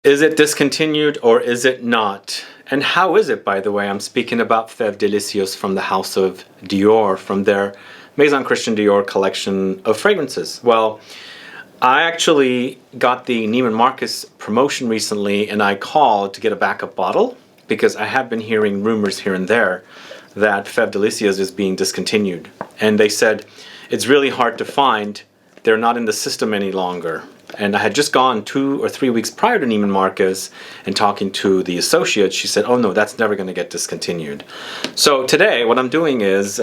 Is it discontinued or is it not? And how is it, by the way? I'm speaking about Feve Delicieuse from the house of Dior, from their Maison Christian Dior collection of fragrances. Well, I actually got the Neiman Marcus promotion recently, and I called to get a backup bottle because I have been hearing rumors here and there that Feve Delicieuse is being discontinued. And they said it's really hard to find. They're not in the system any longer. And I had just gone 2 or 3 weeks prior to Neiman Marcus and talking to the associate. She said, oh no, that's never going to get discontinued. So today what I'm doing is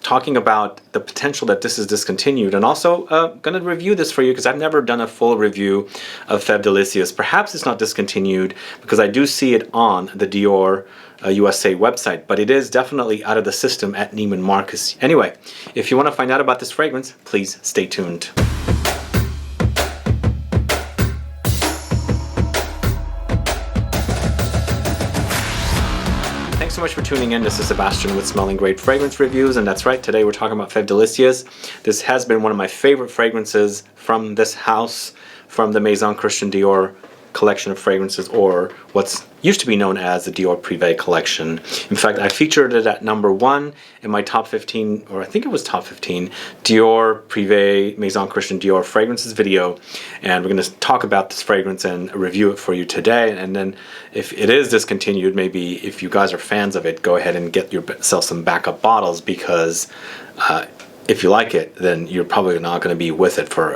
talking about the potential that this is discontinued, and also going to review this for you because I've never done a full review of Feve Delicieuse. Perhaps it's not discontinued because I do see it on the Dior USA website, but it is definitely out of the system at Neiman Marcus. Anyway, if you want to find out about this fragrance, please stay tuned. Thanks so much for tuning in. This is Sebastian with Smelling Great Fragrance Reviews, and that's right, today we're talking about Feve Delicieuse. This has been one of my favorite fragrances from this house, from the Maison Christian Dior collection of fragrances, or what's used to be known as the Dior Privé collection. In fact, I featured it at #1 in my top 15, or I think it was top 15, Dior Privé Maison Christian Dior fragrances video, and we're going to talk about this fragrance and review it for you today. And then if it is discontinued, maybe if you guys are fans of it, go ahead and get yourself some backup bottles, because if you like it, then you're probably not going to be with it for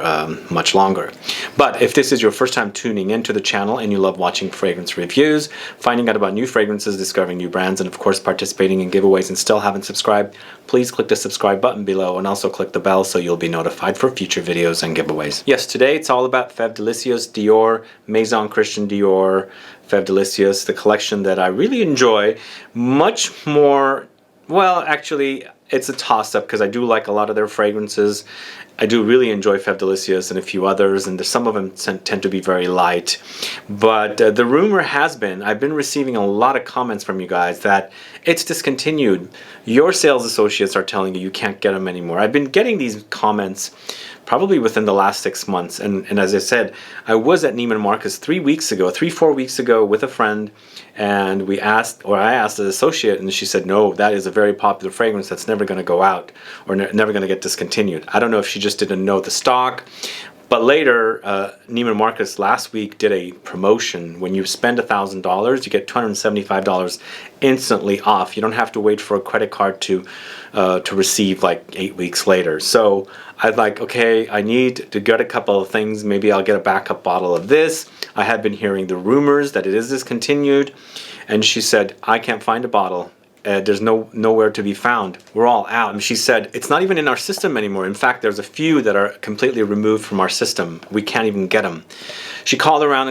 much longer. But if this is your first time tuning into the channel and you love watching fragrance reviews, finding out about new fragrances, discovering new brands, and of course participating in giveaways and still haven't subscribed, please click the subscribe button below and also click the bell so you'll be notified for future videos and giveaways. Yes, today it's all about Feve Delicieuse Dior, Maison Christian Dior, Feve Delicieuse, the collection that I really enjoy much more. Well, actually, it's a toss-up because I do like a lot of their fragrances. I do really enjoy Feve Delicieuse and a few others, and some of them tend to be very light. But the rumor has been, I've been receiving a lot of comments from you guys that it's discontinued. Your sales associates are telling you you can't get them anymore. I've been getting these comments probably within the last 6 months. And as I said, I was at Neiman Marcus 3 weeks ago, 4 weeks ago with a friend, and I asked the associate, and she said, no, that is a very popular fragrance that's never going to go out or never going to get discontinued. I don't know if she just didn't know the stock. But later, Neiman Marcus last week did a promotion. When you spend $1,000, you get $275 instantly off. You don't have to wait for a credit card to receive like 8 weeks later. So I was like, okay, I need to get a couple of things. Maybe I'll get a backup bottle of this. I had been hearing the rumors that it is discontinued. And she said, I can't find a bottle. There's nowhere to be found. We're all out. And she said, it's not even in our system anymore. In fact, there's a few that are completely removed from our system. We can't even get them. She called around,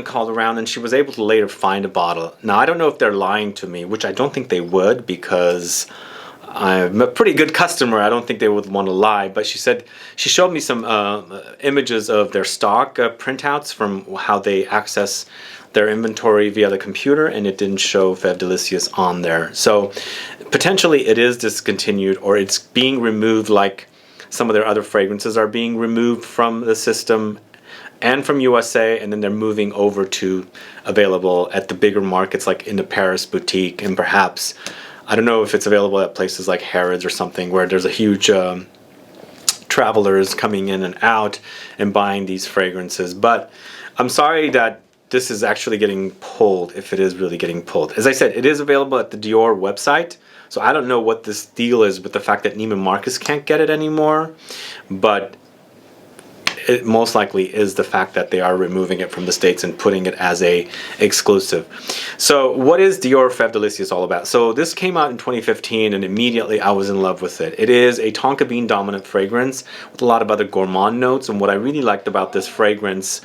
and she was able to later find a bottle. Now, I don't know if they're lying to me, which I don't think they would, because I'm a pretty good customer. I don't think they would want to lie. But she said, she showed me some images of their stock printouts from how they access their inventory via the computer, and it didn't show Feve Delicieuse on there. So potentially it is discontinued, or it's being removed like some of their other fragrances are being removed from the system and from USA, and then they're moving over to available at the bigger markets like in the Paris boutique, and perhaps, I don't know if it's available at places like Harrods or something where there's a huge travelers coming in and out and buying these fragrances. But I'm sorry that this is actually getting pulled, if it is really getting pulled. As I said, it is available at the Dior website, so I don't know what this deal is with the fact that Neiman Marcus can't get it anymore, but it most likely is the fact that they are removing it from the States and putting it as a exclusive. So what is Dior Feve Delicieuse all about? So this came out in 2015, and immediately I was in love with it. It is a tonka bean dominant fragrance with a lot of other gourmand notes, and what I really liked about this fragrance,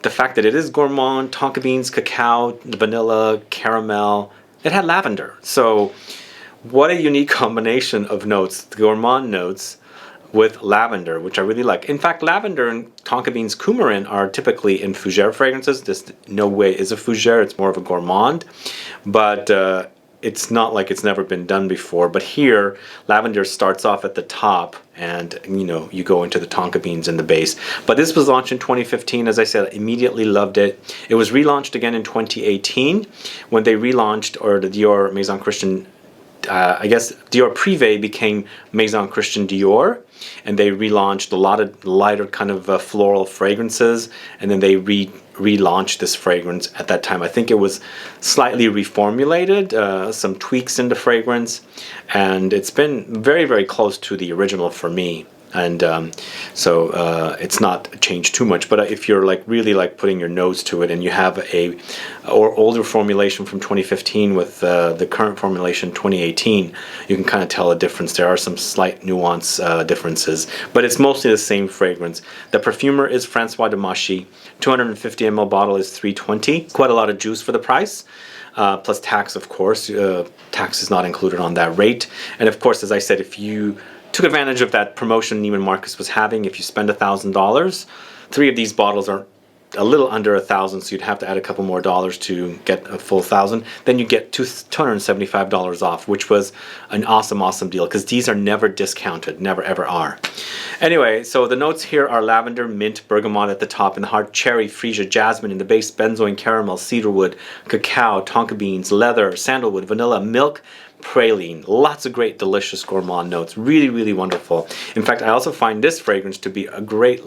the fact that it is gourmand, tonka beans, cacao, vanilla, caramel. It had lavender. So what a unique combination of notes, the gourmand notes with lavender, which I really like. In fact, lavender and tonka beans coumarin are typically in fougere fragrances. This no way is a fougere, it's more of a gourmand. But it's not like it's never been done before, but here lavender starts off at the top, and you know, you go into the tonka beans in the base. But this was launched in 2015. As I said, immediately loved it. It was relaunched again in 2018 when they relaunched, or the Dior Maison Christian, I guess Dior Privé became Maison Christian Dior, and they relaunched a lot of lighter kind of floral fragrances, and then they relaunched this fragrance at that time. I think it was slightly reformulated, some tweaks in the fragrance, and it's been very, very close to the original for me. And so it's not changed too much, but if you're like really like putting your nose to it, and you have a older formulation from 2015 with the current formulation 2018, you can kind of tell a difference. There are some slight nuance differences, but it's mostly the same fragrance. The perfumer is Francois Demachy. 250 ml bottle is $3.20. Quite a lot of juice for the price. Plus tax, of course. Tax is not included on that rate. And of course, as I said, if you took advantage of that promotion Neiman Marcus was having, if you spend $1,000, 3 of these bottles are a little under $1,000, so you'd have to add a couple more dollars to get a full 1,000. Then you get $275 off, which was an awesome deal, because these are never discounted, never ever are. Anyway, so the notes here are lavender, mint, bergamot at the top in the heart, cherry, freesia, jasmine in the base, benzoin, caramel, cedarwood, cacao, tonka beans, leather, sandalwood, vanilla, milk, praline. Lots of great delicious gourmand notes. Really wonderful. In fact, I also find this fragrance to be a great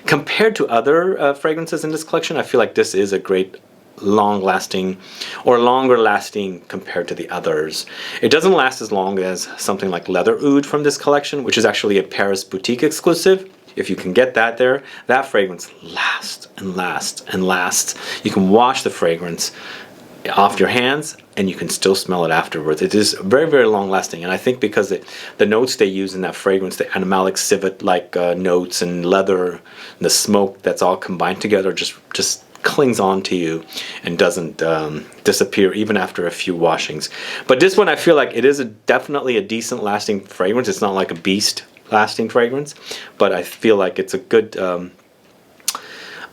compared to other fragrances in this collection. I feel like this is a great long-lasting, or longer lasting compared to the others. It doesn't last as long as something like Leather Oud from this collection, which is actually a Paris boutique exclusive. If you can get that there, that fragrance lasts and lasts and lasts. You can wash the fragrance off your hands and you can still smell it afterwards. It is very long lasting, and I think because the notes they use in that fragrance, the animalic civet like notes and leather and the smoke that's all combined together, just clings on to you and doesn't disappear even after a few washings. But this one, I feel like it is definitely a decent lasting fragrance. It's not like a beast lasting fragrance, but I feel like it's a good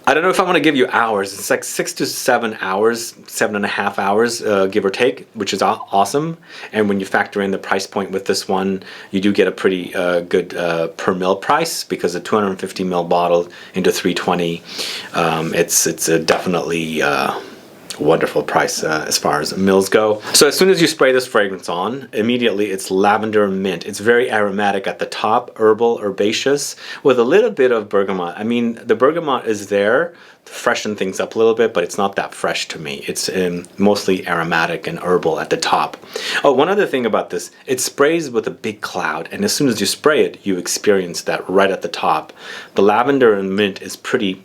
I don't know if I want to give you hours. It's like 6 to 7 hours, 7.5 hours, give or take, which is awesome. And when you factor in the price point with this one, you do get a pretty good per mil price, because a 250 ml bottle into $3.20, it's definitely wonderful price as far as mils go. So as soon as you spray this fragrance on, immediately it's lavender mint. It's very aromatic at the top, herbal, herbaceous, with a little bit of bergamot. I mean, the bergamot is there to freshen things up a little bit, but it's not that fresh to me. It's mostly aromatic and herbal at the top. Oh, one other thing about this, it sprays with a big cloud, and as soon as you spray it, you experience that right at the top. The lavender and mint is pretty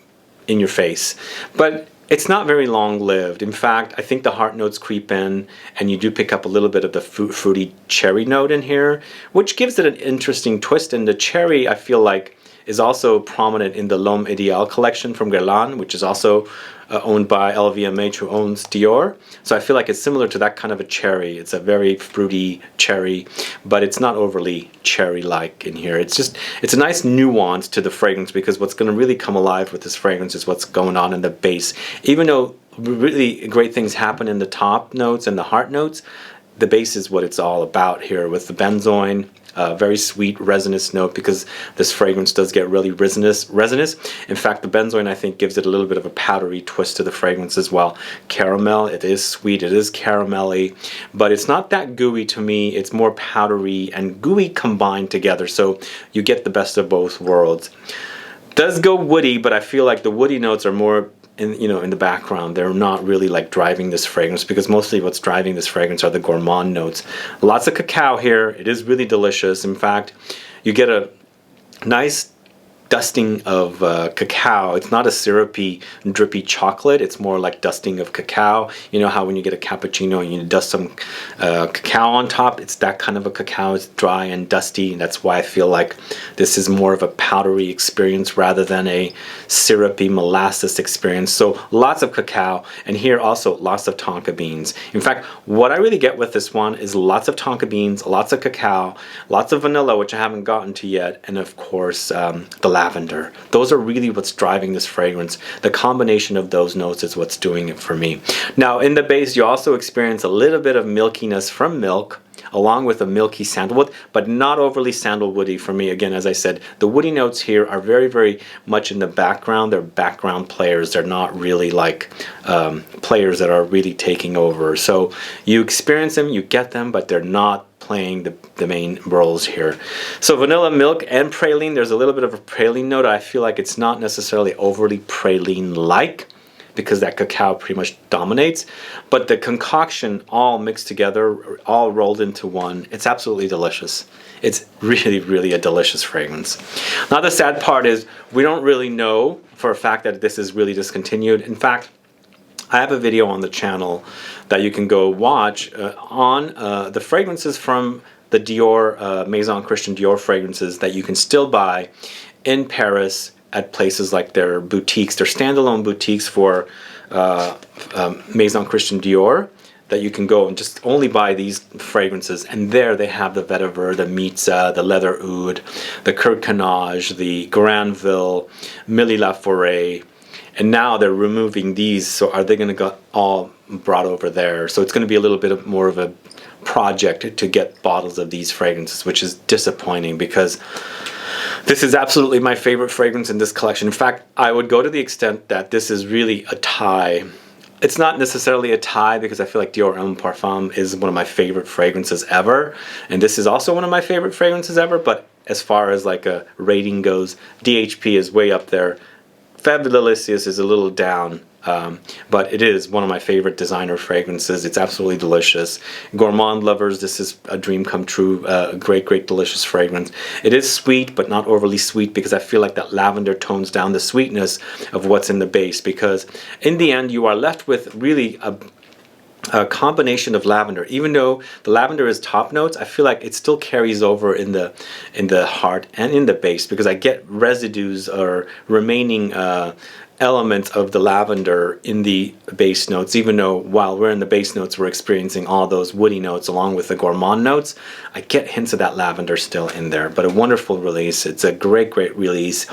in your face, but it's not very long-lived. In fact, I think the heart notes creep in, and you do pick up a little bit of the fruity cherry note in here, which gives it an interesting twist. And the cherry, I feel like, is also prominent in the L'Homme Idéal collection from Guerlain, which is also owned by LVMH, who owns Dior. So I feel like it's similar to that kind of a cherry. It's a very fruity cherry, but it's not overly cherry-like in here. It's a nice nuance to the fragrance, because what's going to really come alive with this fragrance is what's going on in the base. Even though really great things happen in the top notes and the heart notes, the base is what it's all about here, with the benzoin, very sweet resinous note, because this fragrance does get really resinous. In fact, the benzoin, I think, gives it a little bit of a powdery twist to the fragrance as well. Caramel, it is sweet, it is caramelly, but it's not that gooey to me. It's more powdery and gooey combined together, so you get the best of both worlds. Does go woody, but I feel like the woody notes are more in the background. They're not really like driving this fragrance, because mostly what's driving this fragrance are the gourmand notes. Lots of cacao here. It is really delicious. In fact, you get a nice dusting of cacao. It's not a syrupy, drippy chocolate. It's more like dusting of cacao. You know how when you get a cappuccino and you dust some cacao on top? It's that kind of a cacao. It's dry and dusty, and that's why I feel like this is more of a powdery experience rather than a syrupy molasses experience. So lots of cacao, and here also lots of tonka beans. In fact, what I really get with this one is lots of tonka beans, lots of cacao, lots of vanilla, which I haven't gotten to yet, and of course the lavender. Those are really what's driving this fragrance. The combination of those notes is what's doing it for me. Now in the base you also experience a little bit of milkiness from milk, along with a milky sandalwood, but not overly sandalwoody for me. Again, as I said, the woody notes here are very, very much in the background. They're background players. They're not really like players that are really taking over. So you experience them, you get them, but they're not playing the main roles here. So vanilla, milk, and praline. There's a little bit of a praline note. I feel like it's not necessarily overly praline-like, because that cacao pretty much dominates, but the concoction all mixed together, all rolled into one, it's absolutely delicious. It's really, really a delicious fragrance. Now the sad part is we don't really know for a fact that this is really discontinued. In fact, I have a video on the channel that you can go watch on the fragrances from the Dior, Maison Christian Dior fragrances that you can still buy in Paris at places like their boutiques, their standalone boutiques for Maison Christian Dior, that you can go and just only buy these fragrances. And there they have the Vetiver, the Mitza, the Leather Oud, the Coeur Canage, the Granville, Milly Laforêt. And now they're removing these, so are they going to get all brought over there? So it's going to be a little bit more of a project to get bottles of these fragrances, which is disappointing because this is absolutely my favorite fragrance in this collection. In fact, I would go to the extent that this is really a tie. It's not necessarily a tie because I feel like Dior Homme Parfum is one of my favorite fragrances ever. And this is also one of my favorite fragrances ever. But as far as like a rating goes, DHP is way up there. Feve Delicieuse is a little down. But it is one of my favorite designer fragrances. It's absolutely delicious. Gourmand lovers, this is a dream come true. Great, great, delicious fragrance. It is sweet, but not overly sweet, because I feel like that lavender tones down the sweetness of what's in the base, because in the end you are left with really a combination of lavender. Even though the lavender is top notes, I feel like it still carries over in the heart and in the base, because I get residues or remaining elements of the lavender in the base notes. Even though while we're in the base notes we're experiencing all those woody notes along with the gourmand notes, I get hints of that lavender still in there. But a wonderful release. It's a great, great release.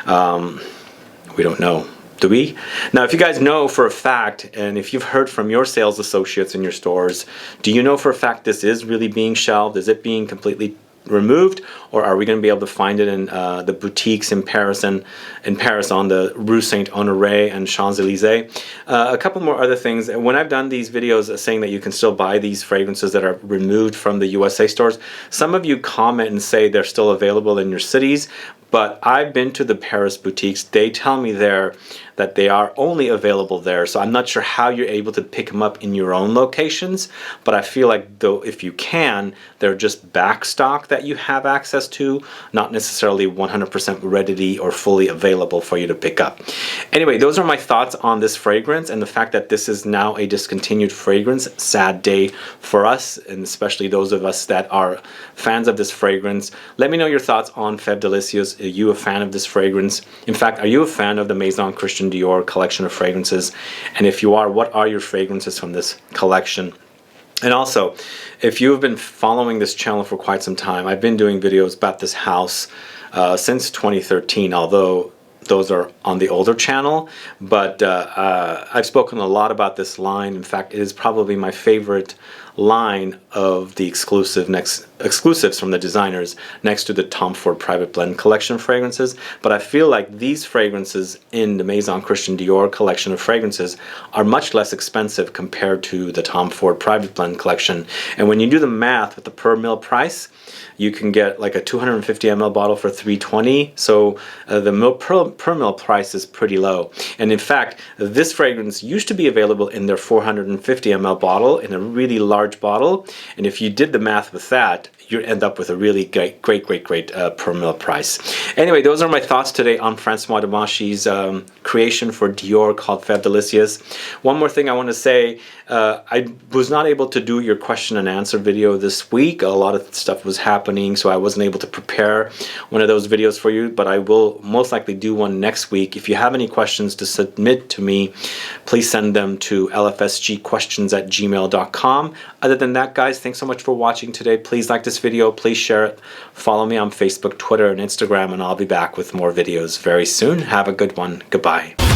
We don't know. Do we? Now, if you guys know for a fact, and if you've heard from your sales associates in your stores, do you know for a fact this is really being shelved? Is it being completely removed, or are we going to be able to find it in the boutiques in Paris and in Paris on the Rue Saint-Honoré and Champs-Élysées? A couple more other things. When I've done these videos saying that you can still buy these fragrances that are removed from the USA stores, some of you comment and say they're still available in your cities, but I've been to the Paris boutiques. They tell me there that they are only available there. So I'm not sure how you're able to pick them up in your own locations, but I feel like though if you can, they're just back stock that you have access to, not necessarily 100% readily or fully available for you to pick up. Anyway, those are my thoughts on this fragrance and the fact that this is now a discontinued fragrance. Sad day for us, and especially those of us that are fans of this fragrance. Let me know your thoughts on Feve Delicieuse. Are you a fan of this fragrance? In fact, are you a fan of the Maison Christian Dior collection of fragrances? And if you are, what are your fragrances from this collection? And also, if you've been following this channel for quite some time, I've been doing videos about this house since 2013, although those are on the older channel, but I've spoken a lot about this line. In fact, it is probably my favorite line of the exclusives from the designers, next to the Tom Ford Private Blend collection fragrances. But I feel like these fragrances in the Maison Christian Dior collection of fragrances are much less expensive compared to the Tom Ford Private Blend collection. And when you do the math with the per mil price, you can get like a 250 ml bottle for $320. So the per mil price is pretty low. And in fact, this fragrance used to be available in their 450 ml bottle, in a really large bottle. And if you did the math with that, you end up with a really great per mil price. Anyway, those are my thoughts today on Francois Demachy's creation for Dior called Feve Delicieuse. One more thing I want to say, I was not able to do your question and answer video this week. A lot of stuff was happening, so I wasn't able to prepare one of those videos for you, but I will most likely do one one next week. If you have any questions to submit to me, please send them to lfsgquestions@gmail.com. Other than that, guys, thanks so much for watching today. Please like this video, please share it. Follow me on Facebook, Twitter, and Instagram, and I'll be back with more videos very soon. Have a good one. Goodbye.